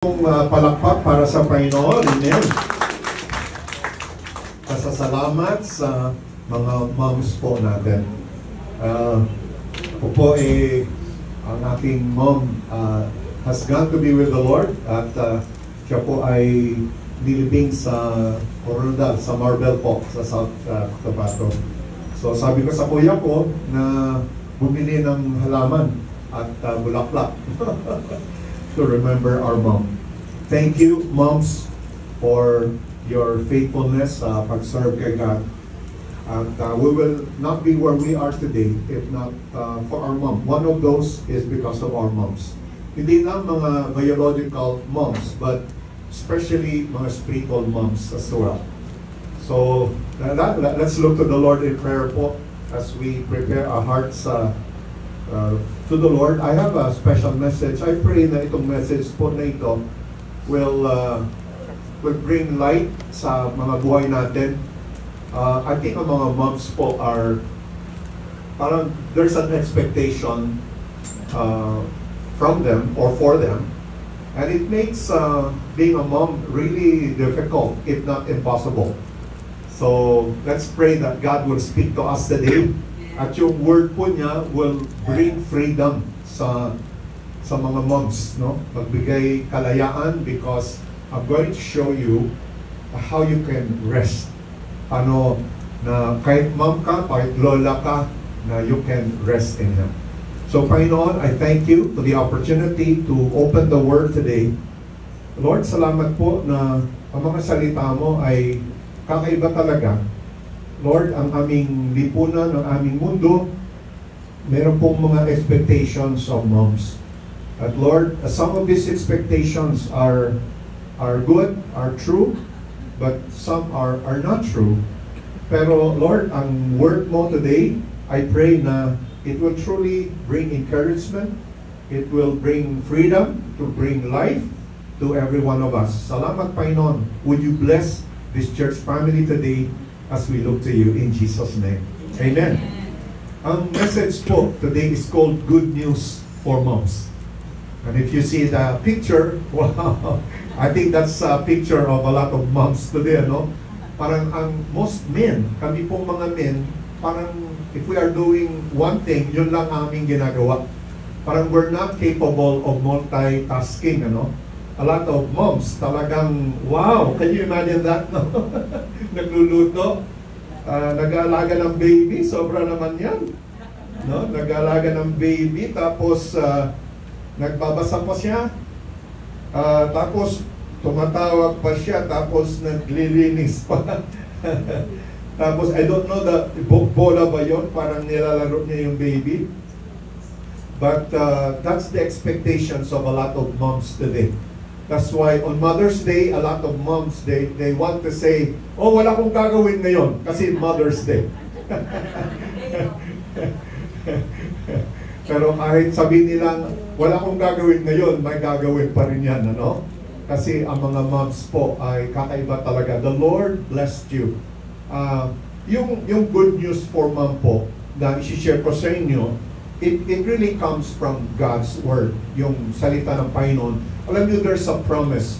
Palakpak para sa Panginoon. Amen. Pasasalamat sa mga moms po natin. Ako po ang aking mom has gone to be with the Lord at siya po ay nilibing sa Coronadal, sa Marbel po, sa South Cotabato. So sabi ko sa kuya ko na bumili ng halaman at bulaklak to remember our mom. Thank you, moms, for your faithfulness pag-serve kay God. And we will not be where we are today if not for our mom. One of those is because of our moms. Hindi lang mga biological moms, but especially mga spiritual moms as well. So let's look to the Lord in prayer po as we prepare our hearts to the Lord. I have a special message. I pray na itong message po na ito will bring light sa mga buhay natin. I think ang mga moms po are parang there's an expectation from them or for them, and it makes being a mom really difficult, if not impossible. So let's pray that God will speak to us today. At yung word po niya will bring freedom sa mga moms, no? Magbigay kalayaan because I'm going to show you how you can rest. Ano, na kahit mom ka, kahit lola ka, na you can rest in Him. So Panginoon, I thank you for the opportunity to open the word today. Lord, salamat po na ang mga salita mo ay kakaiba talaga. Lord, ang aming lipunan, ang aming mundo, meron pong mga expectations of moms. At Lord, some of these expectations are good, are true, but some are not true. Pero Lord, ang word mo today, I pray na it will truly bring encouragement, it will bring freedom, to bring life to every one of us. Salamat, Panginoon. Would you bless this church family today as we look to you in Jesus' name. Amen. Ang message po today is called Good News for Moms. And if you see the picture, wow, I think that's a picture of a lot of moms today, no? Parang ang most men, kami pong mga men, parang if we are doing one thing, yun lang aming ginagawa. Parang we're not capable of multitasking, ano? A lot of moms talagang, wow, can you imagine that, no? Nagluluto, nag-aalaga ng baby, sobra naman yan, no? Nag-aalaga ng baby, tapos nagbabasa pa siya, tapos tumatawag pa siya, tapos naglilinis pa. Tapos I don't know, bola ba yun? Parang nilalaro niya yung baby. But that's the expectations of a lot of moms today. That's why on Mother's Day, a lot of moms, they want to say, oh, wala akong gagawin ngayon kasi Mother's Day. Pero kahit sabihin nilang, wala akong gagawin ngayon, may gagawin pa rin yan, ano? Kasi ang mga moms po ay kakaiba talaga. The Lord blessed you. Yung good news for mom po na isi-share ko sa inyo, it really comes from God's Word, yung salita ng Panginoon. Alam niyo, there's a promise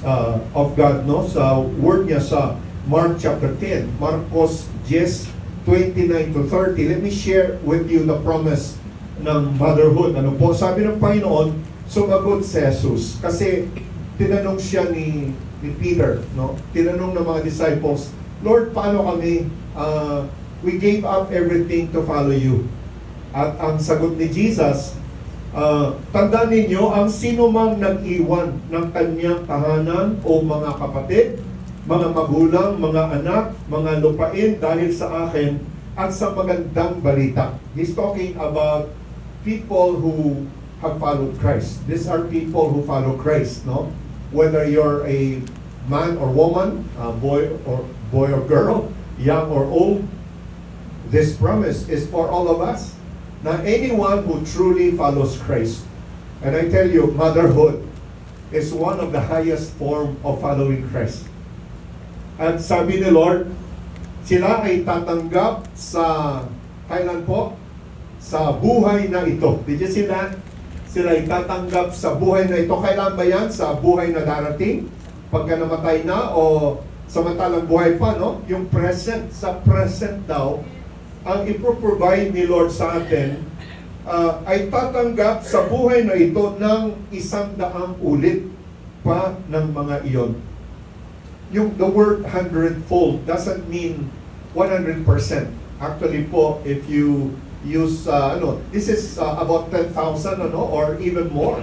of God, no? Sa Word niya sa Mark chapter 10, Marcos 10:29 to 30. Let me share with you the promise ng motherhood. Ano po? Sabi ng Panginoon, sumagot si Jesus. Kasi tinanong siya ni Peter, no? Tinanong ng mga disciples, Lord, paano kami? We gave up everything to follow you. At ang sagot ni Jesus, tandaan ninyo, ang sino mang nag-iwan ng kanyang tahanan o mga kapatid, mga magulang, mga anak, mga lupain dahil sa akin at sa magandang balita. He's talking about people who have followed Christ. These are people who follow Christ, no? Whether you're a man or woman, boy or girl, young or old, this promise is for all of us. Na anyone who truly follows Christ. And I tell you, motherhood is one of the highest form of following Christ. At sabi ni Lord, sila ay tatanggap sa, kailan po? Sa buhay na ito. Did you see that? Sila ay tatanggap sa buhay na ito. Kailan ba yan? Sa buhay na darating? Pagka namatay na o samantalang buhay pa, no? Yung present, sa present daw, ang ipro-provide ni Lord sa atin ay tatanggap sa buhay na ito ng 100 ulit pa ng mga iyon. Yung the word 100-fold doesn't mean 100%. Actually po, if you use, this is about 10,000 or even more.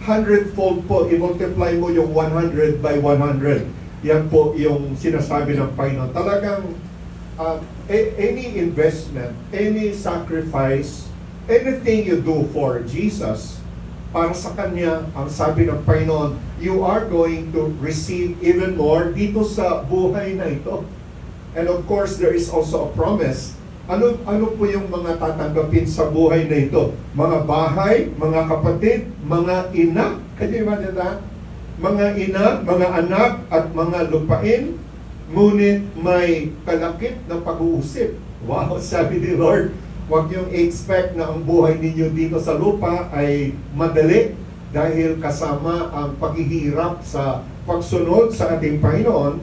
100-fold po, i-multiply mo yung 100 by 100. Yan po yung sinasabi ng Panginoon. Talagang any investment, any sacrifice, anything you do for Jesus, para sa Kanya, ang sabi ng Panginoon, you are going to receive even more dito sa buhay na ito. And of course, there is also a promise. Ano po yung mga tatanggapin sa buhay na ito? Mga bahay, mga kapatid, mga ina. Can you imagine that? Mga ina, mga anak, at mga lupain. Ngunit may kalakip na pag-uusip. Wow, sabi ni Lord, huwag niyong expect na ang buhay ninyo dito sa lupa ay madali dahil kasama ang paghihirap sa pagsunod sa ating Panginoon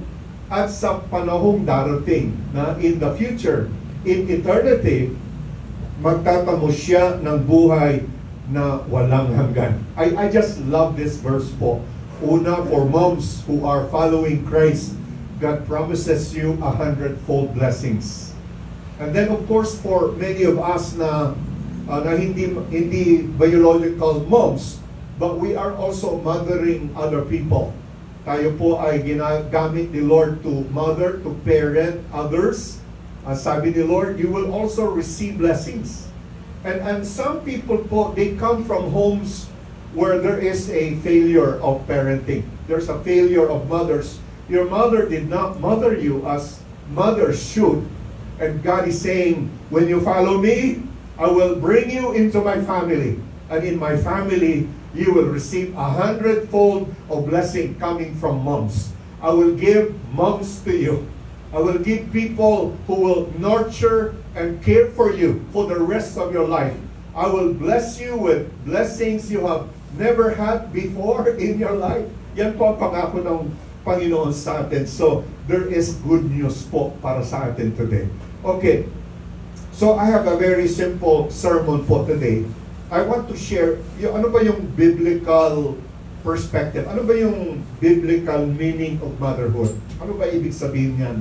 at sa panahong darating na in the future, in eternity, magtatamo siya ng buhay na walang hanggan. I just love this verse po. Una, for moms who are following Christ, God promises you 100-fold blessings. And then of course for many of us na hindi biological moms, but we are also mothering other people. Tayo po ay ginagamit ni Lord to mother, to parent others. Sabi ni Lord, you will also receive blessings. And some people po, they come from homes where there is a failure of parenting. There's a failure of mothers. Your mother did not mother you as mothers should. And God is saying, when you follow me, I will bring you into my family. And in my family, you will receive 100-fold of blessing coming from moms. I will give moms to you. I will give people who will nurture and care for you for the rest of your life. I will bless you with blessings you have never had before in your life. Yan po ang pangako ng Panginoon sa atin. So, there is good news po para sa atin today. Okay. So, I have a very simple sermon for today. I want to share, ano ba yung biblical perspective? Ano ba yung biblical meaning of motherhood? Ano ba ibig sabihin yan?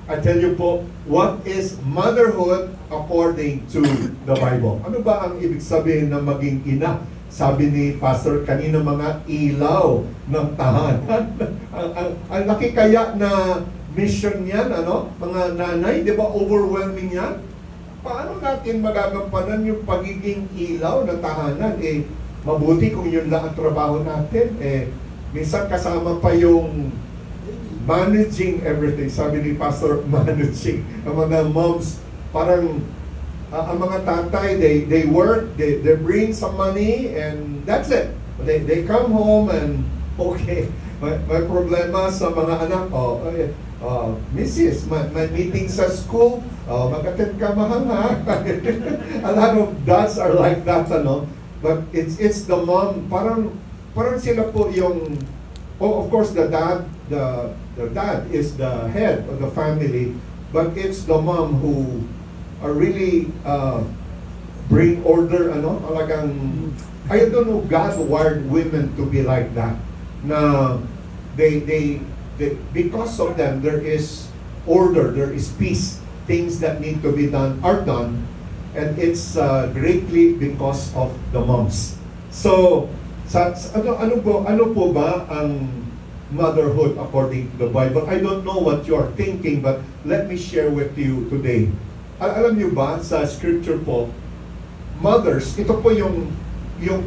I tell you po, what is motherhood according to the Bible? Ano ba ang ibig sabihin na maging ina? Sabi ni Pastor kanina, mga ilaw ng tahanan. ang laki kaya na mission yan, mga nanay, di ba overwhelming yan? Paano natin magagampanan yung pagiging ilaw ng tahanan? Mabuti kung yun lang ang trabaho natin. Minsan kasama pa yung managing everything. Sabi ni Pastor, managing. Ang mga moms, parang ang mga tatay, they work, they bring some money, and that's it. They come home and, okay, may problema sa mga anak. Mrs., may meeting sa school, mag-attend ka mahal ha. A lot of dads are like that, but it's the mom, parang sila po yung, of course the dad is the head of the family, but it's the mom who really bring order, talagang, I don't know, God wired women to be like that. Na they because of them, there is order, there is peace. Things that need to be done are done, and it's greatly because of the moms. So, ano po ba ang motherhood according to the Bible? I don't know what you are thinking, but let me share with you today. Alam niyo ba, sa scripture po, mothers, ito po yung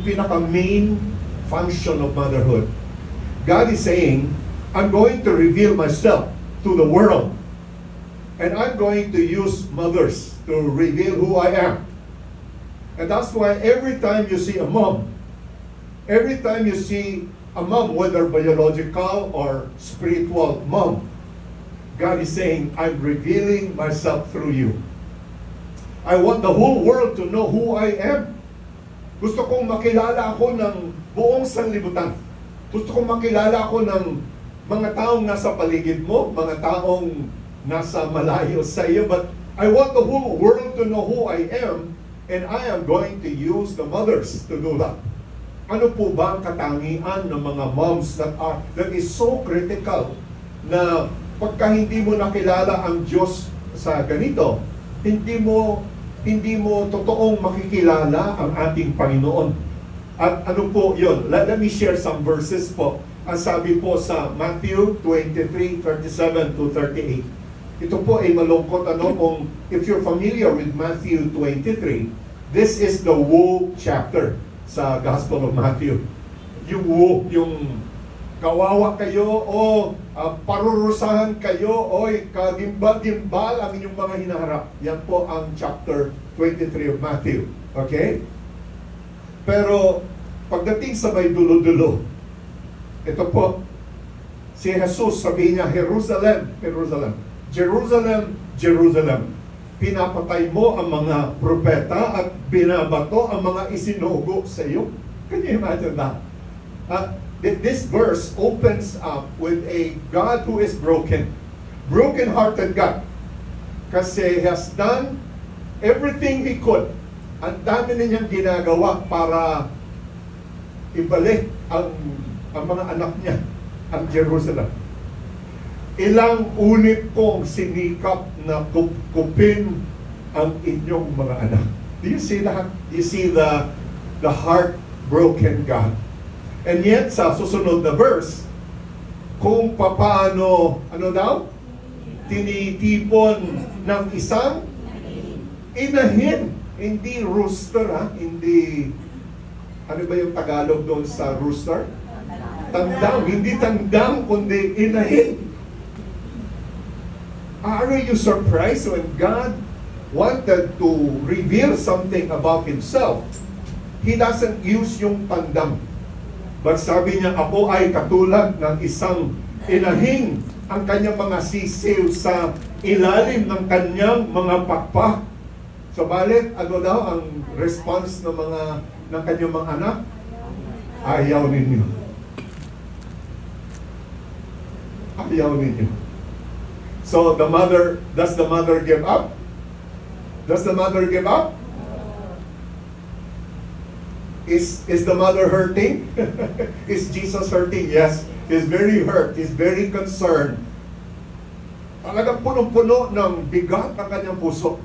pinaka-main function of motherhood. God is saying, I'm going to reveal myself to the world. And I'm going to use mothers to reveal who I am. And that's why every time you see a mom, whether biological or spiritual mom, God is saying, I'm revealing myself through you. I want the whole world to know who I am. Gusto kong makilala ako ng buong sanlibutan. Gusto kong makilala ako ng mga taong nasa paligid mo, mga taong nasa malayo sa iyo. But I want the whole world to know who I am, and I am going to use the mothers to do that. Ano po ba ang katangian ng mga moms that is so critical na pagka hindi mo nakilala ang Diyos sa ganito, hindi mo totoong makikilala ang ating Panginoon. At ano po yun? Let me share some verses po. Ang sabi po sa Matthew 23:37 to 38. Ito po ay malungkot kung if you're familiar with Matthew 23, this is the woe chapter sa Gospel of Matthew. Yung woe, yung kawawa kayo o parurusahan kayo o kagimbal-gimbal ang inyong mga hinaharap. Yan po ang chapter 23 of Matthew. Okay? Pero pagdating sa may dulo-dulo, ito po, si Jesus sabi niya, Jerusalem, Jerusalem, Jerusalem, Jerusalem, pinapatay mo ang mga propeta at binabato ang mga isinugo sa iyo. Can you imagine that? This verse opens up with a God who is broken. Broken-hearted God. Kasi He has done everything He could. Ang dami na niyang ginagawa para ibalik ang mga anak niya, ang Jerusalem. Ilang ulit kong sinikap na kupin ang inyong mga anak. Do you see that? Do you see the heartbroken God? And yet, sa susunod na verse, kung paano, ano daw? Tinitipon ng isang inahin. Hindi rooster, hindi, ano ba yung Tagalog doon sa rooster? Tandang, hindi tandang, kundi inahin. Are you surprised when God wanted to reveal something about Himself? He doesn't use yung tandang. But sabi niya, ako ay katulad ng isang inahing ang kanyang mga sisiw sa ilalim ng kanyang mga pakpak. So balik, ano daw ang response ng kanyang mga anak? Ayaw ninyo. Ayaw ninyo. So does the mother give up? Does the mother give up? Is the mother hurting? Is Jesus hurting? Yes. He's very hurt. He's very concerned. Talagang punong-puno ng bigat ang kanyang puso.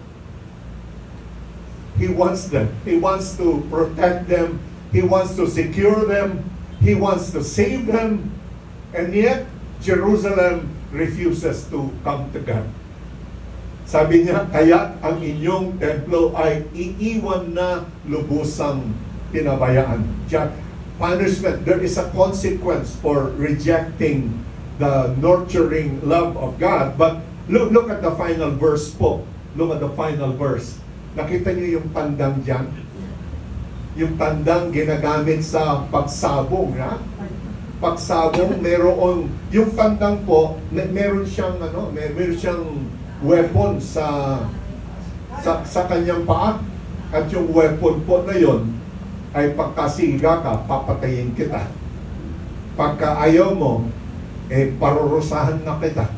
He wants them. He wants to protect them. He wants to secure them. He wants to save them. And yet, Jerusalem refuses to come to God. Sabi niya, kaya ang inyong templo ay iiwan na lubusang pinabayaan. Punishment, there is a consequence for rejecting the nurturing love of God. But look at the final verse po. Look at the final verse. Nakita niyo yung tandang dyan? Yung tandang ginagamit sa pagsabong, ha? Pagsabong, yung tandang po, meron siyang weapon sa kanyang paa. At yung weapon po na yon ay pagkasiga ka, papatayin kita. Pagka ayaw mo, parurusahan na kita.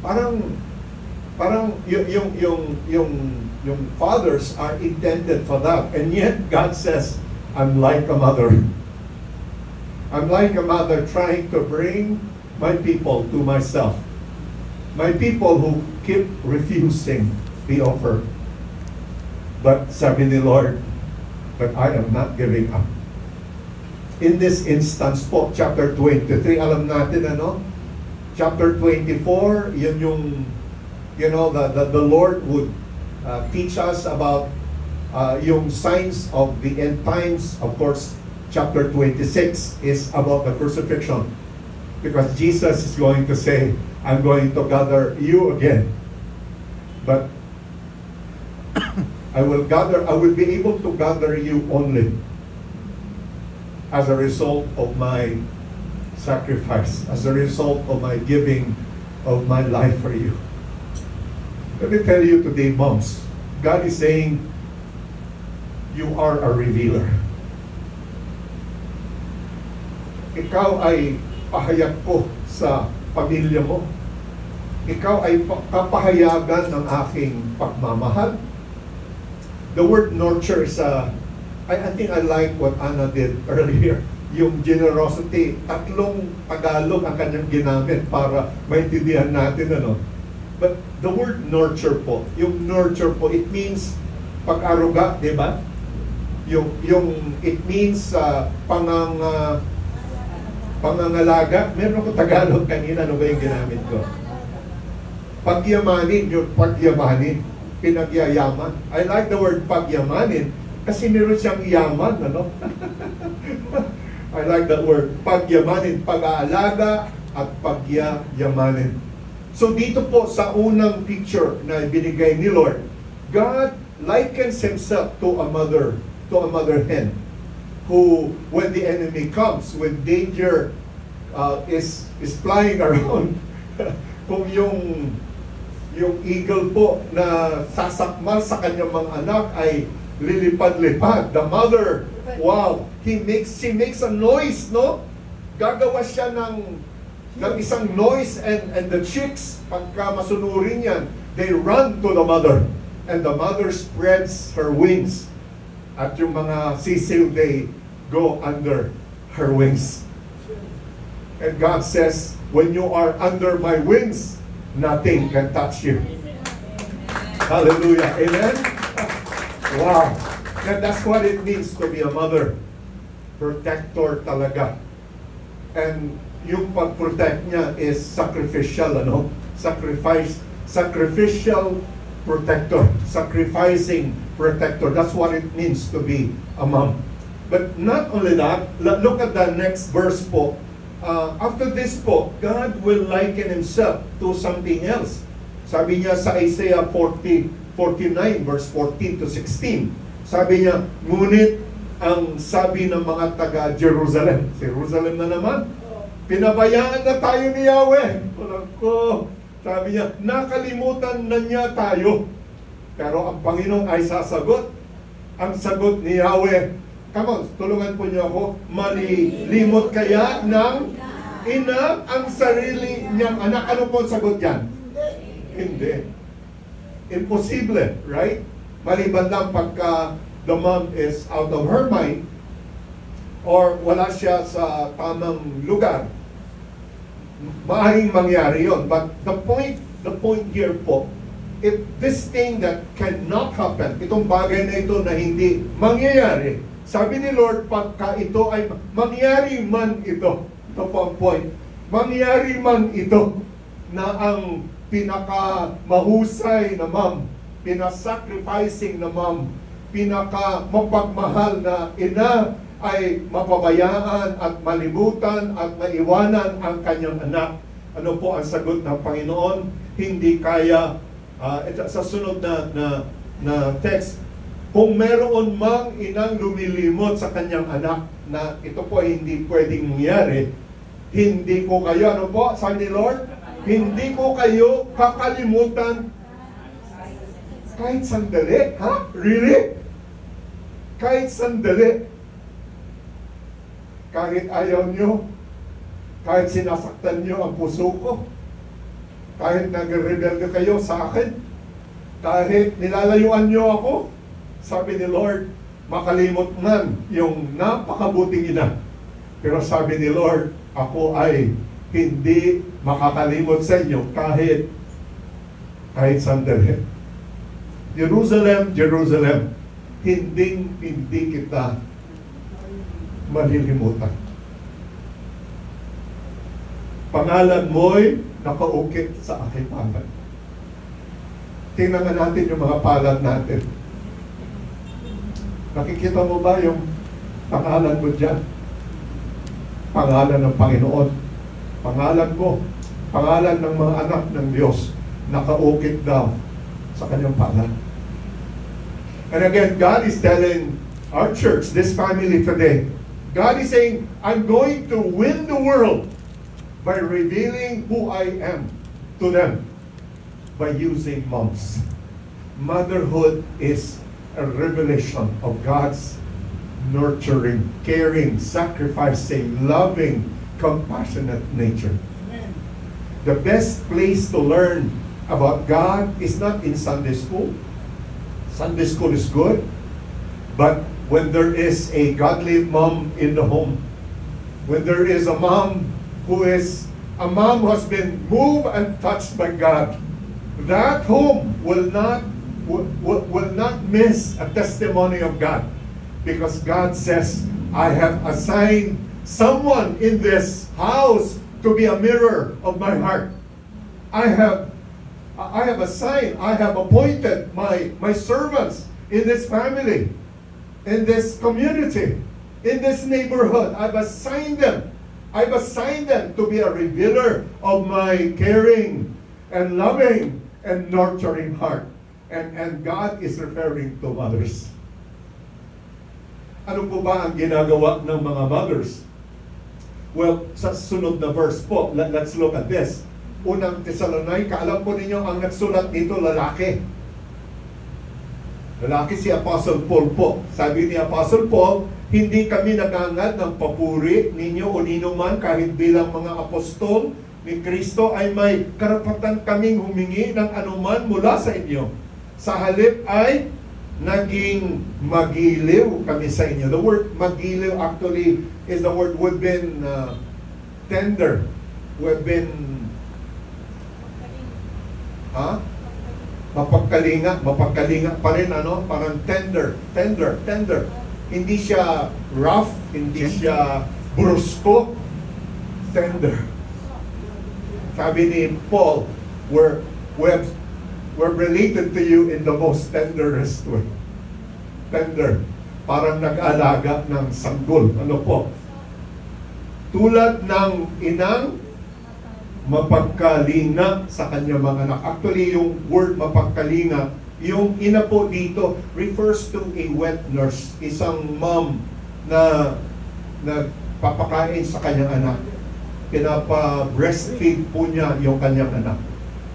Parang yung fathers are intended for that. And yet, God says, I'm like a mother. I'm like a mother trying to bring my people to myself. My people who keep refusing the offer. But sabi ni Lord, but I am not giving up. In this instance po, chapter 23, alam natin chapter 24, yun yung, the Lord would teach us about yung signs of the end times. Of course, chapter 26 is about the crucifixion. Because Jesus is going to say, I'm going to gather you again. But I will be able to gather you only as a result of my sacrifice, as a result of my giving of my life for you. Let me tell you today, moms, God is saying, you are a revealer. ikaw ay pahayag ko sa pamilya mo. Ikaw ay kapahayagan ng aking pagmamahal. The word nurture is I think I like what Anna did earlier. Yung generosity, tatlong Tagalog ang kanyang ginamit para maintindihan natin, ano. But the word nurture po, yung nurture po, it means pag-aruga, di ba? It means pangangalaga. Meron ko Tagalog kanina, ano ba yung ginamit ko? Pagyamanin, yung pagyamanin, pinagyayaman. I like the word pagyamanin kasi meron siyang yaman, ano? I like that word, pagyamanin, pag-aalaga at pagyayamanin. So dito po sa unang picture na binigay ni Lord, God likens Himself to a mother hen, who when the enemy comes, when danger is flying around, kung yung eagle po na sasakmal sa kanyang mga anak ay lilipad-lipad, the mother, wow, she makes a noise, no? Gagawa siya ng isang noise, and the chicks, pagka masunurin yan, they run to the mother, and the mother spreads her wings, at yung mga sisil, they go under her wings. And God says, when you are under my wings, nothing can touch you. Hallelujah. Amen? Wow. And that's what it means to be a mother. Protector talaga. And yung pag-protect niya is sacrificial, ano? Sacrificial protector. Sacrificing protector. That's what it means to be a mom. But not only that, look at the next verse po. After this po, God will liken Himself to something else. Sabi niya sa Isaiah 49 verse 14 to 16. Sabi niya, ngunit ang sabi ng mga taga Jerusalem na naman, pinabayaan na tayo ni Yahweh. Sabi niya, nakalimutan na niya tayo. Pero ang Panginoon ay sasagot. Ang sagot ni Yahweh, come on, tulungan po niyo ako, malilimot kaya ng ina ang sarili niyang anak. Ano po ang sagot yan? Hindi. Imposible, right? Maliban lang pagka the mom is out of her mind or wala siya sa tamang lugar. Maaaring mangyari yon. But the point here po, if this thing that cannot happen, itong bagay na ito na hindi mangyayari, sabi ni Lord, pagka ito ay mangyari man ito, ito po ang point, mangyari man ito na ang pinaka-mahusay na mom, pinasacrificing na mom, pinaka-mapagmahal na ina ay mapabayaan at malimutan at maiwanan ang kanyang anak. Ano po ang sagot ng Panginoon? Hindi kaya. Sa sunod na text, kung meron mang inang lumilimot sa kanyang anak na ito po ay hindi pwedeng mangyari, hindi ko kayo, ano po, sabi ni Lord, hindi ko kayo kakalimutan kahit sandali. Ha? Really? Kahit sandali. Kahit ayaw nyo, kahit sinasaktan nyo ang puso ko, kahit nag-rebelde kayo sa akin, kahit nilalayuan nyo ako, sabi ni Lord, makalimot man yung napakabuting ina. Pero sabi ni Lord, ako ay hindi makakalimot sa inyo kahit sandali. Jerusalem, Jerusalem, hindi kita malilimutan. Pangalan mo'y nakaukit sa aking palad. Tingnan nga natin yung mga palad natin. Nakikita mo ba yung pangalan mo dyan? Pangalan ng Panginoon. Pangalan mo. Pangalan ng mga anak ng Diyos. Nakaukit daw sa kanyang palad. And again, God is telling our church, this family today, God is saying, I'm going to win the world by revealing who I am to them by using moms. Motherhood is a revelation of God's nurturing, caring, sacrificing, loving, compassionate nature. Amen. The best place to learn about God is not in Sunday school. Sunday school is good, but when there is a godly mom in the home, when there is a mom who has been moved and touched by God, that home will not miss a testimony of God, because God says, I have assigned someone in this house to be a mirror of my heart. I have appointed my servants in this family, in this community, in this neighborhood. I've assigned them to be a revealer of my caring and loving and nurturing heart. And God is referring to mothers. Ano po ba ang ginagawa ng mga mothers? Well, sa sunod na verse po, let's look at this. Unang Tesalonica, alam po ninyo, ang nagsulat dito, lalaki. Lalaki si Apostle Paul po. Sabi ni Apostle Paul, hindi kami nagangad ng papuri ninyo o ninuman kahit bilang mga apostol ni Kristo ay may karapatan kaming humingi ng anuman mula sa inyo. Sa halip ay naging magiliw kami sa inyo. The word magiliw actually is the word we've been tender. We've been mapagkalinga pa rin, parang tender. Hindi siya rough, hindi siya brusko, tender. Sabi ni Paul, we're related to you in the most tenderest way. Tender. Parang nag-alaga ng sanggol. Ano po? Tulad ng inang mapagkalinga sa kanyang mga anak. Actually, yung word mapagkalinga, yung ina po dito refers to a wet nurse. Isang mom na nagpapakain sa kanyang anak. Pinapa-breastfeed po niya yung kanyang anak.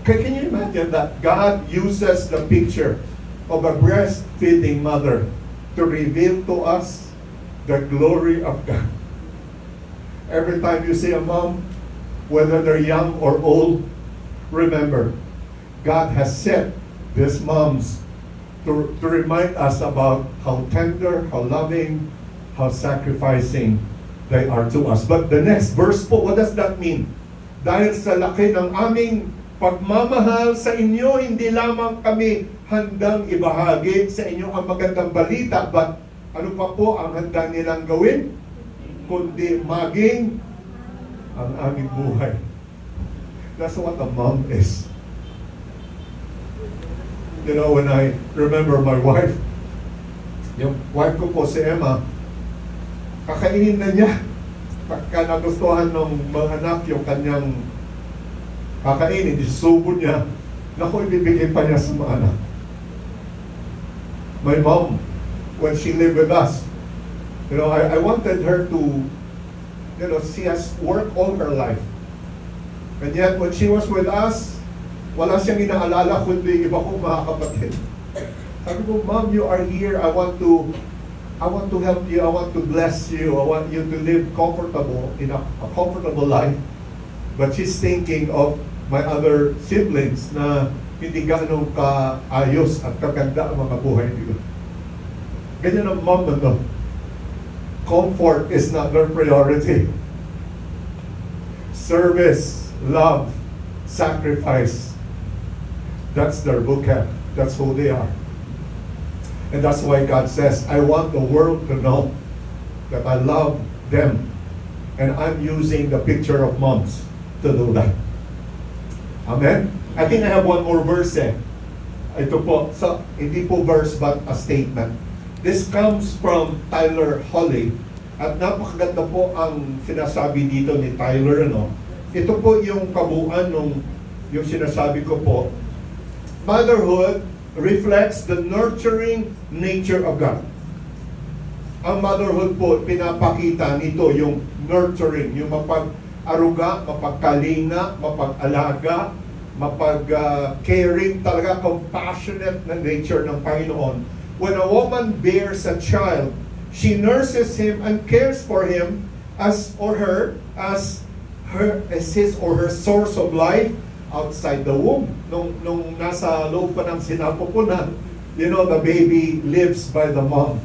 Can you imagine that God uses the picture of a breastfeeding mother to reveal to us the glory of God? Every time you see a mom, whether they're young or old, remember, God has set these moms to remind us about how tender, how loving, how sacrificing they are to us. But the next verse po, what does that mean? Dahil sa laki ng aming pagmamahal sa inyo, hindi lamang kami handang ibahagi sa inyo ang magandang balita, but ano pa po ang handang nilang gawin? Kundi maging ang aming buhay. That's what a mom is. You know, when I remember my wife, yung wife ko po si Emma, kakainin na niya. Pagka nagustuhan ng mga anak yung kanyang kakainin, isusubo niya, naku, ibibigay pa niya sa mga anak. My mom, when she lived with us, you know, I wanted her to, you know, see us work all her life. And yet, when she was with us, wala siyang inaalala kundi iba kong mga kapatid. Sabi ko, Mom, you are here. I want to help you. I want to bless you. I want you to live comfortable in a comfortable life. But she's thinking of my other siblings na hindi ganong kaayos at kaganda ang mga buhay nila. Ganyan ang mom, no? Comfort is not their priority. Service, love, sacrifice, that's their vocab. That's who they are. And that's why God says, I want the world to know that I love them. And I'm using the picture of moms to do that. Amen? I think I have one more verse eh. Ito po, so, hindi po verse but a statement. This comes from Tyler Holly. At napakaganda po ang sinasabi dito ni Tyler, ano? Ito po yung kabuuan yung sinasabi ko po. Motherhood reflects the nurturing nature of God. Ang motherhood po, pinapakita nito yung nurturing, yung mapag-aruga, mapagkalinga, mapag-alaga, mapag-caring, talaga compassionate na nature ng Panginoon. When a woman bears a child, She nurses him and cares for him as his or her source of life outside the womb. Nung nasa loob pa ng sinapupunan, the baby lives by the mom.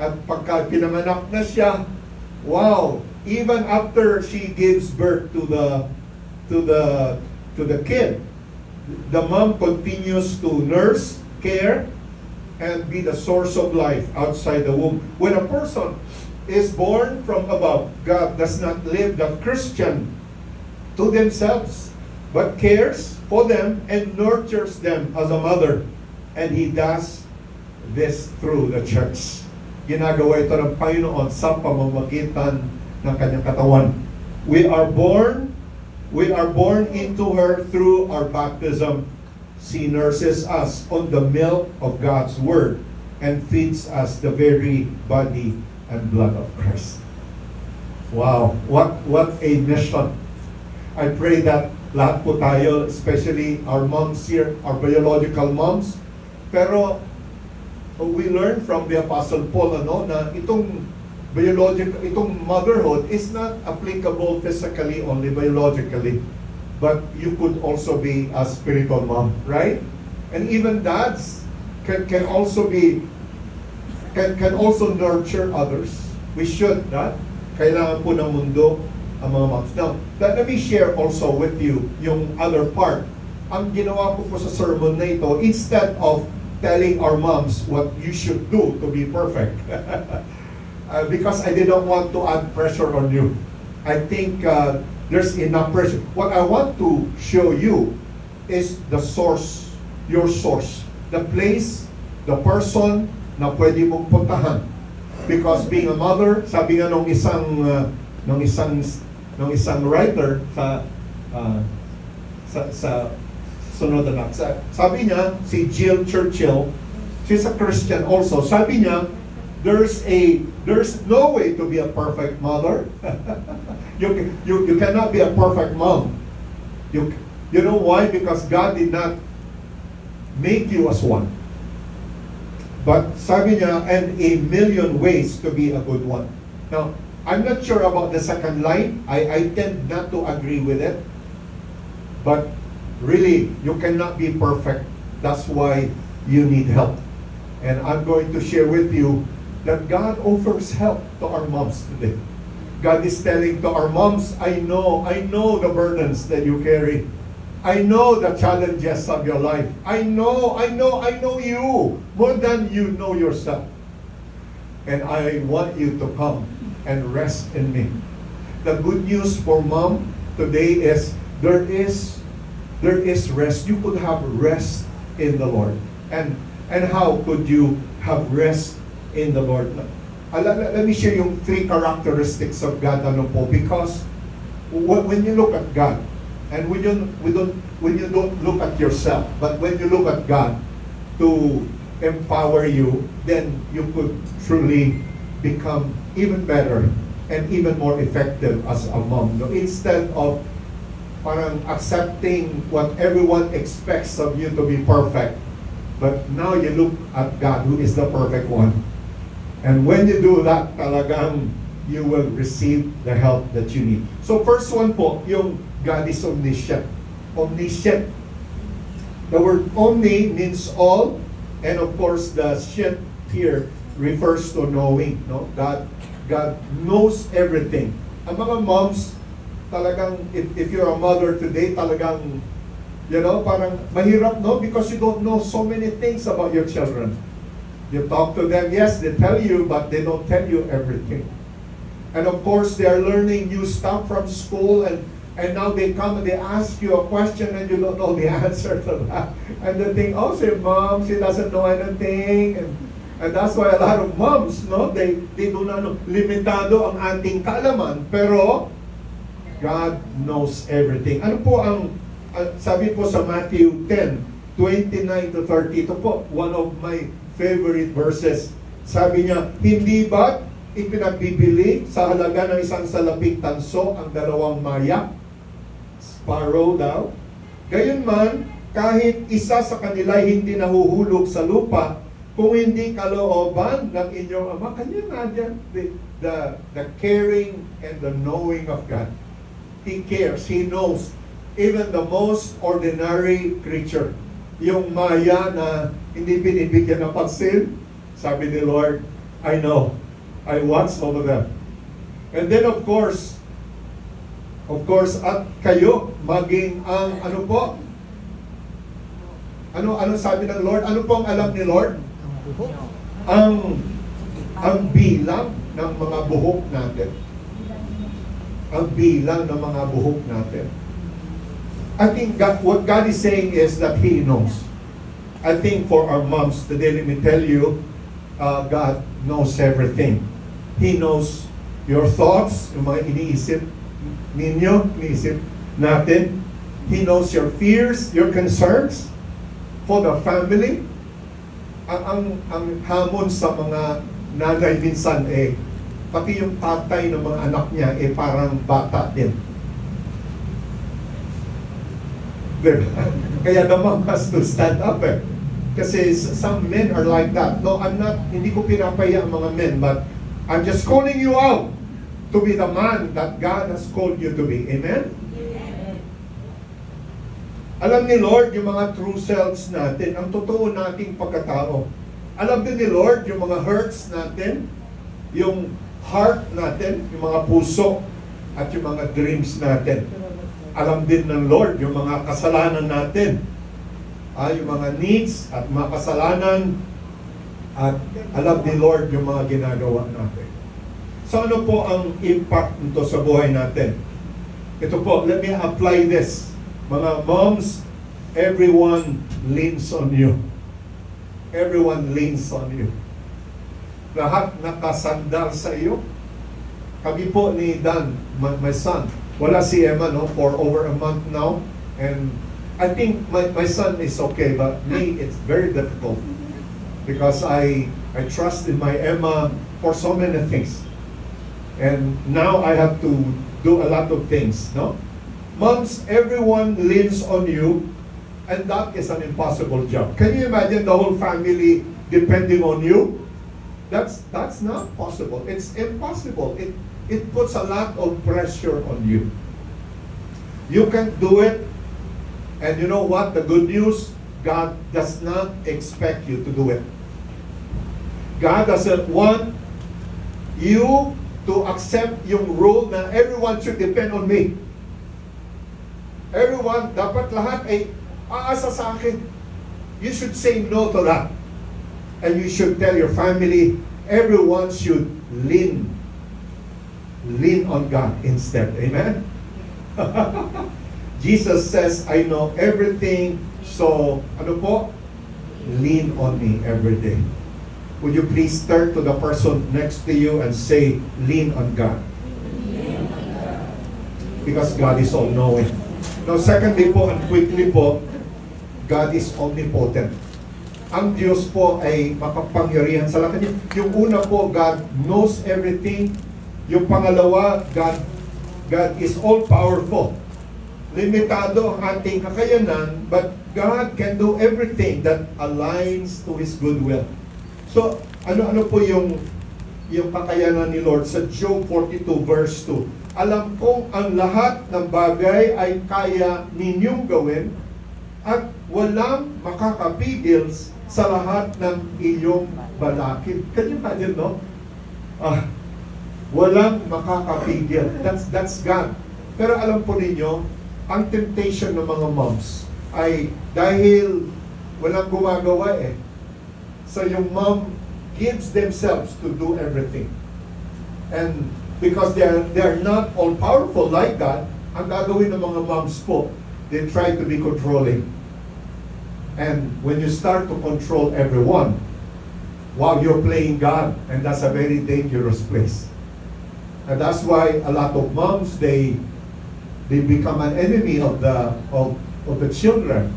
At pagka pinanganak na siya, wow, even after she gives birth to the kid, the mom continues to nurse, care, and be the source of life outside the womb. When a person is born from above, God does not leave the Christian to themselves, but cares for them and nurtures them as a mother. And He does this through the church. Ginagawa ito ng Panginoon sa pamamagitan ng Kanyang katawan. We are born into her through our baptism. She nurses us on the milk of God's Word and feeds us the very body and blood of Christ. Wow, what a mission. I pray that lahat po tayo, especially our moms here, our biological moms, pero we learn from the Apostle Paul na itong motherhood is not applicable physically, only biologically. But you could also be a spiritual mom, right? And even dads can also nurture others. We should, not? Kailangan po ng mundo ang mga moms. Now, let me share also with you yung other part. Ang ginawa ko po sa sermon na ito, instead of telling our moms what you should do to be perfect, because I didn't want to add pressure on you. I think there's enough pressure. What I want to show you is the source, your source, the place, the person na pwede mong puntahan. Because being a mother, sabi nga nung isang writer sa sunod na sabi niya, si Jill Churchill, she's a Christian also. Sabi niya, there's no way to be a perfect mother. You cannot be a perfect mom. You know why? Because God did not make you as one. But sabi niya, and a million ways to be a good one. Now, I'm not sure about the second line. I tend not to agree with it. But really, you cannot be perfect. That's why you need help. And I'm going to share with you that God offers help to our moms today. God is telling to our moms, I know the burdens that you carry. I know the challenges of your life. I know you more than you know yourself. And I want you to come and rest in me. The good news for mom today is there is rest. You could have rest in the Lord. And how could you have rest in the Lord? Let me share yung 3 characteristics of God. Because when you look at God, and when you don't look at yourself, but when you look at God to empower you, then you could truly become even better and even more effective as a mom. No? Instead of parang accepting what everyone expects of you to be perfect, but now you look at God who is the perfect one. And when you do that, talagang you will receive the help that you need. So first one po, yung God is omniscient. Omniscient. The word omni means all, and of course the "scient" here refers to knowing. No, God knows everything. Ang mga moms, talagang if you're a mother today, talagang parang mahirap, no, because you don't know so many things about your children. You talk to them, yes, they tell you, but they don't tell you everything. And of course, they are learning new stuff from school, and now they come and they ask you a question and you don't know the answer to that. And they think, oh, si mom, she doesn't know anything. And that's why a lot of moms, no, they do not know. Limitado ang ating kaalaman, pero God knows everything. Ano po ang, sabi po sa Matthew 10:29 to 30, ito po, one of my favorite verses. Sabi niya, hindi ba ipinagbibili sa halaga ng isang salaping tanso ang 2 maya? Sparrow daw. Gayunman, kahit isa sa kanila hindi nahuhulog sa lupa Kung hindi kalooban ng inyong Ama, kanya nga dyan, the caring and the knowing of God. He cares, He knows, even the most ordinary creature. Yung maya na hindi binibigyan ng pansin, sabi ni Lord, I know, I watch over them. And then of course, at kayo, maging ang ano po? Ano sabi ng Lord? Ano pong alam ni Lord? Ang bilang ng mga buhok natin. Ang bilang ng mga buhok natin. I think what God is saying is that He knows. I think for our moms today, let me tell you, God knows everything. He knows your thoughts, yung mga iniisip ninyo, iniisip natin. He knows your fears, your concerns for the family. Ang hamon sa mga nanay minsan pati yung tatay ng mga anak niya parang bata din. Diba? Kaya naman has to stand up Kasi some men are like that. No, hindi ko pinapaya ang mga men, but I'm just calling you out to be the man that God has called you to be. Amen? Amen. Alam ni Lord yung mga true selves natin, ang totoo nating pagkatao. Alam din ni Lord yung mga hurts natin, yung heart natin, yung mga puso, at yung mga dreams natin. Alam din ng Lord yung mga kasalanan natin, yung mga needs at mga kasalanan, at alam ni Lord yung mga ginagawa natin. So ano po ang impact nito sa buhay natin? Ito po, let me apply this. Mga moms, everyone leans on you. Everyone leans on you. Lahat nakasandal sa iyo. Kami po ni Dan, my son, wala si Emma for over a month now, and I think my son is okay, but me it's very difficult because I trust in my Emma for so many things, and now I have to do a lot of things. No, moms, everyone leans on you, and that is an impossible job. Can you imagine the whole family depending on you? That's not possible. It's impossible. It puts a lot of pressure on you. You can do it, and you know what? The good news, God does not expect you to do it. God doesn't want you to accept yung rule na everyone should depend on me. Everyone, dapat lahat ay aasa sa akin. You should say no to that. And you should tell your family, everyone should lean on God instead. Amen? Jesus says, I know everything, so, ano po? Lean on me every day. Would you please turn to the person next to you and say, lean on God. Because God is all-knowing. Now, secondly po, and quickly po, God is omnipotent. Ang Diyos po ay makapangyarihan sa lahat. Yung una po, God knows everything. Yung pangalawa, God is all-powerful. Limitado ang ating kakayanan, but God can do everything that aligns to His good will. So, ano po yung kakayanan ni Lord? Sa Job 42 verse 2, alam kong ang lahat ng bagay ay kaya ninyong gawin at walang makakapigil sa lahat ng iyong balakid. Can you imagine, no? Walang makakapigil. That's God. Pero alam po ninyo, ang temptation ng mga moms ay dahil walang gumagawa So yung mom gives themselves to do everything. And because they are not all-powerful like God, ang gagawin ng mga moms po, they try to be controlling. And when you start to control everyone, wow, you're playing God, and that's a very dangerous place. And that's why a lot of moms, they become an enemy of the children.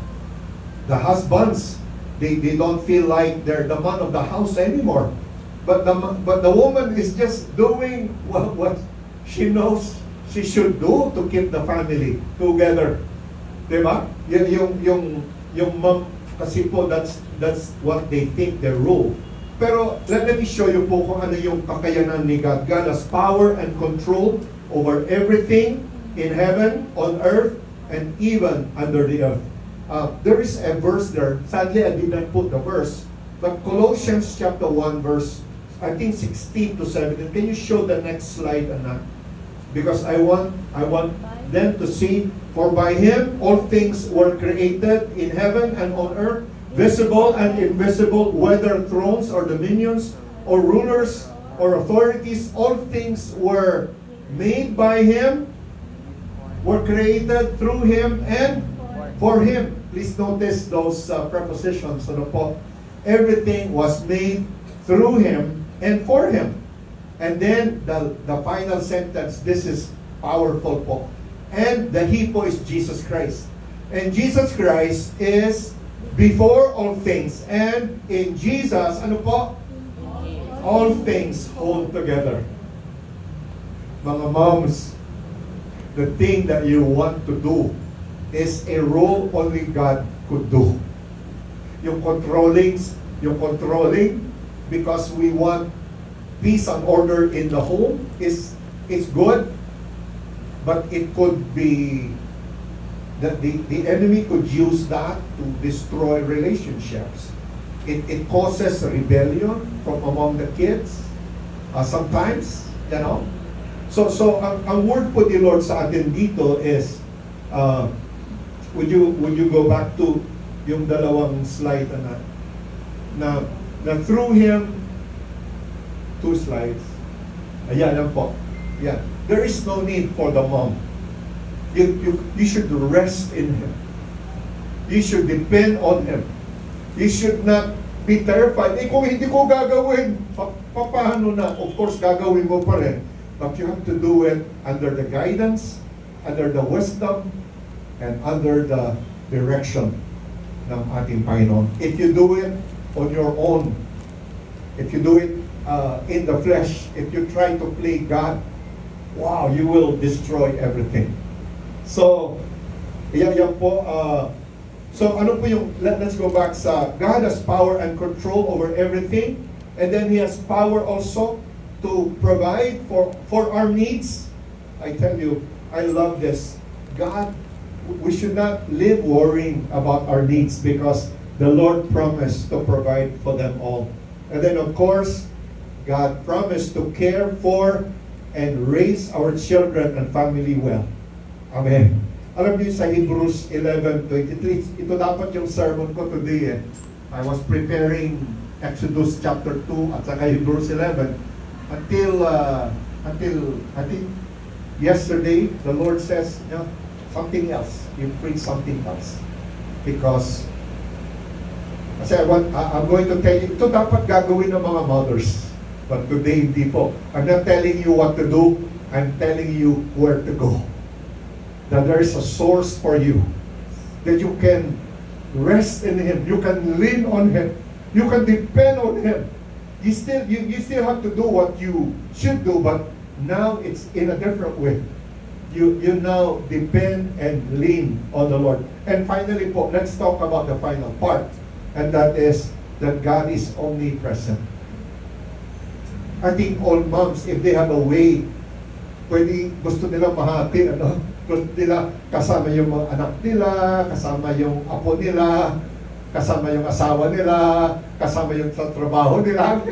The husbands, they don't feel like they're the man of the house anymore. But the woman is just doing what she knows she should do to keep the family together. Diba? Yung Kasi po, that's what they think their role. Pero let me show you po kung ano yung kakayanan ni God. God has power and control over everything in heaven, on earth, and even under the earth. There is a verse there. Sadly, I did not put the verse. But Colossians chapter 1 verse, I think 16 to 17. Can you show the next slide, Anak? Because I want them to see, for by Him all things were created in heaven and on earth, visible and invisible, whether thrones or dominions or rulers or authorities, all things were made by Him, were created through Him and for Him. Please notice those prepositions. Ano po? Everything was made through Him and for Him. And then the final sentence, this is powerful po. And the He po is Jesus Christ. And Jesus Christ is before all things. And in Jesus, ano po? All things hold together. Mga moms, the thing that you want to do is a role only God could do. Yung controlling because we want peace and order in the home is good, but it could be that the enemy could use that to destroy relationships. It causes rebellion from among the kids sometimes, you know. So ang word po ni Lord sa atin dito is would you go back to yung dalawang slide na through Him, 2 slides. Ayan lang po. Yeah. There is no need for the mom. You should rest in Him. You should depend on Him. You should not be terrified. Kung hindi ko gagawin, paano na? Of course, gagawin mo pa rin. But you have to do it under the guidance, under the wisdom, and under the direction ng ating Panginoon. If you do it on your own, if you do it in the flesh, if you try to play God, wow, you will destroy everything. So, yan po. So, ano po yung, let's go back sa, God has power and control over everything, and then He has power also to provide for our needs. I tell you, I love this. God, we should not live worrying about our needs because the Lord promised to provide for them all. And then of course, God promised to care for and raise our children and family well. Amen. Alam niyo sa Hebrews 11:23, ito dapat yung sermon ko today. I was preparing Exodus chapter 2 at saka Hebrews 11 until I think yesterday the Lord says, you know, something else. You preach something else. Because kasi I'm going to tell you, ito dapat gagawin ng mga mothers. But today, hindi po. I'm not telling you what to do. I'm telling you where to go. That there is a source for you. That you can rest in Him. You can lean on Him. You can depend on Him. You still have to do what you should do, but now it's in a different way. You now depend and lean on the Lord. And finally po, let's talk about the final part. And that is that God is omnipresent. I think all moms, if they have a way, gusto nila mahati, gusto nila kasama yung mga anak nila, kasama yung apo nila, kasama yung asawa nila, kasama yung sa trabaho nila.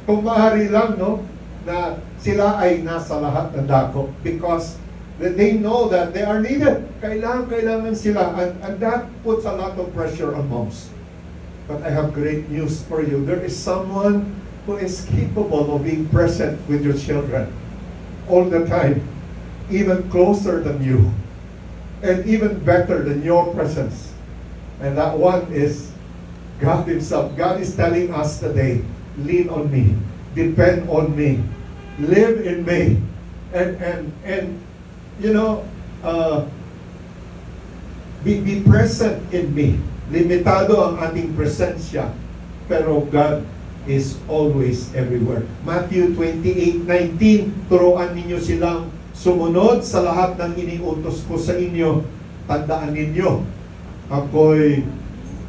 Kung maaari lang, no, na sila ay nasa lahat ng dako because they know that they are needed. Kailangan sila. And that puts a lot of pressure on moms. But I have great news for you. There is someone who is capable of being present with your children all the time, even closer than you, and even better than your presence. And that one is God Himself. God is telling us today, lean on me, depend on me, live in me, and you know, be present in me. Limitado ang ating presensya, pero God is always everywhere. Matthew 28:19, turuan ninyo silang sumunod sa lahat ng iniutos ko sa inyo. Tandaan ninyo, ako'y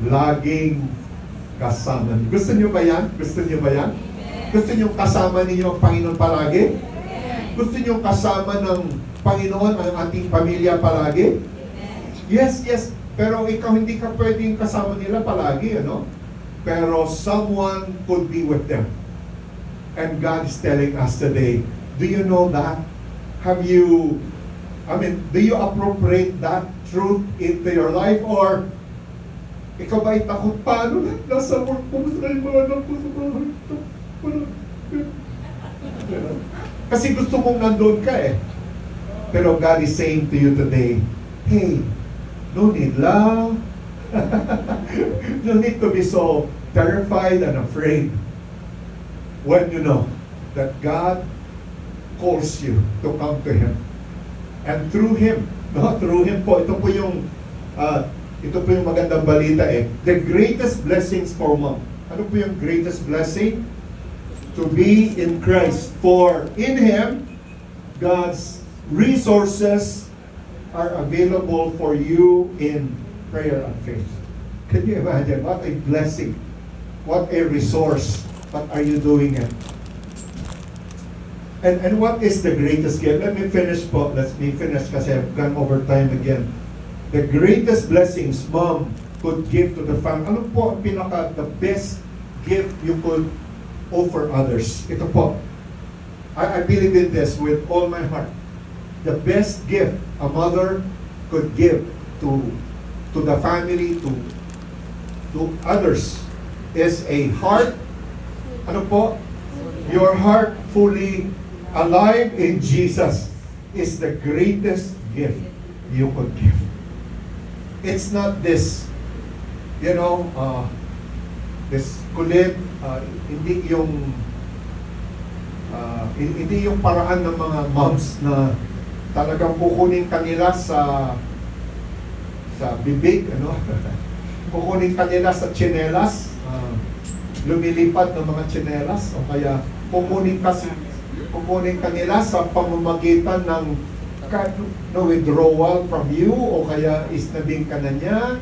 laging kasama niyo. Gusto niyo ba yan? Gusto niyo ba yan? Gusto niyo kasama ninyo ang Panginoon palagi? Gusto niyo kasama ng Panginoon ang ating pamilya palagi? Yes, yes. Pero ikaw hindi ka pwedeng kasama nila palagi, ano? Pero someone could be with them. And God is telling us today, do you know that? Do you appropriate that truth into your life? Or ikaw ba ay takot? Paano na? Nasa work po sa mga anak ko sa bahay. Kasi gusto mong nandun ka eh. Pero God is saying to you today, hey, no need love. No need to be so terrified and afraid when you know that God calls you to come to Him. And through Him, through Him po, ito po yung magandang balita eh. The greatest blessings for mom. Ano po yung greatest blessing? To be in Christ. For in Him, God's resources are available for you in prayer and faith. Can you imagine? What a blessing. What a resource. What are you doing it? And what is the greatest gift? Let me finish po. Let me finish kasi I've gone over time again. The greatest blessings mom could give to the family. Ano po ang the best gift you could offer others? Ito po. I believe in this with all my heart. The best gift a mother could give to the family, to others, is a heart. Ano po? Your heart fully alive in Jesus is the greatest gift you could give. It's not this, this kulit, hindi yung paraan ng mga moms na talagang kukunin kanila sa bibig, kukunin kanila sa tsinelas, lumilipad ng mga tsinelas, o kaya kukunin kanila sa pamamagitan ng withdrawal from you, o kaya isnabing ka na niya.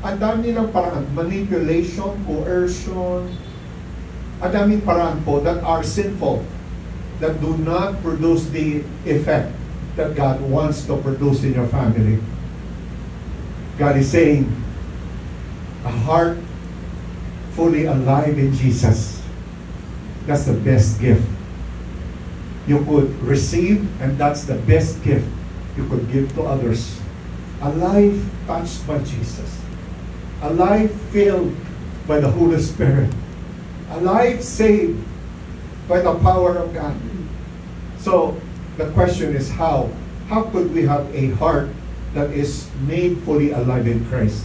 Ang dami ng paraan, manipulation, coercion, ang daming paraan po that are sinful, that do not produce the effect that God wants to produce in your family. God is saying, a heart fully alive in Jesus, that's the best gift you could receive, and that's the best gift you could give to others. A life touched by Jesus, a life filled by the Holy Spirit, a life saved by the power of God. So the question is how could we have a heart that is made fully alive in Christ?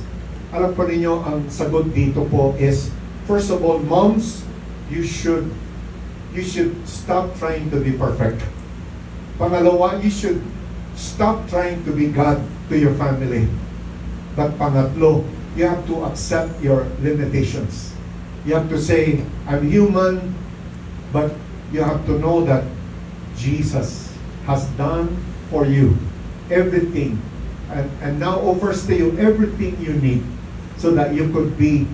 Alam po ninyo, ang sagot dito po is, first of all, moms, you should stop trying to be perfect. Pangalawa, you should stop trying to be God to your family. But pangatlo, you have to accept your limitations. You have to say, I'm human, but you have to know that Jesus has done for you everything, and now offers to you everything you need so that you could be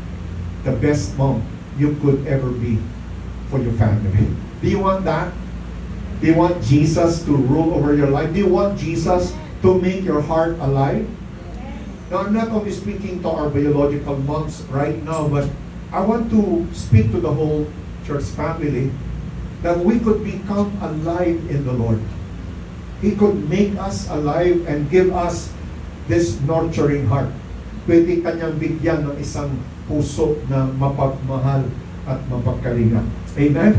the best mom you could ever be for your family. Do you want that? Do you want Jesus to rule over your life? Do you want Jesus to make your heart alive? Now, I'm not only speaking to our biological moms right now, but I want to speak to the whole church family that we could become alive in the Lord. He could make us alive and give us this nurturing heart. Pwede kanyang bigyan ng isang puso na mapagmahal at mapagkalinga. Amen?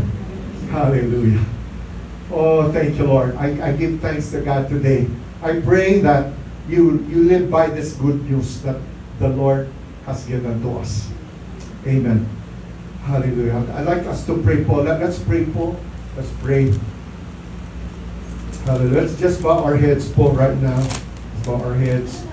Hallelujah. Oh, thank you, Lord. I give thanks to God today. I pray that you live by this good news that the Lord has given to us. Amen. Hallelujah. I'd like us to pray po. Let's pray po. Let's pray. Hallelujah. Let's just bow our heads po right now. Let's bow our heads.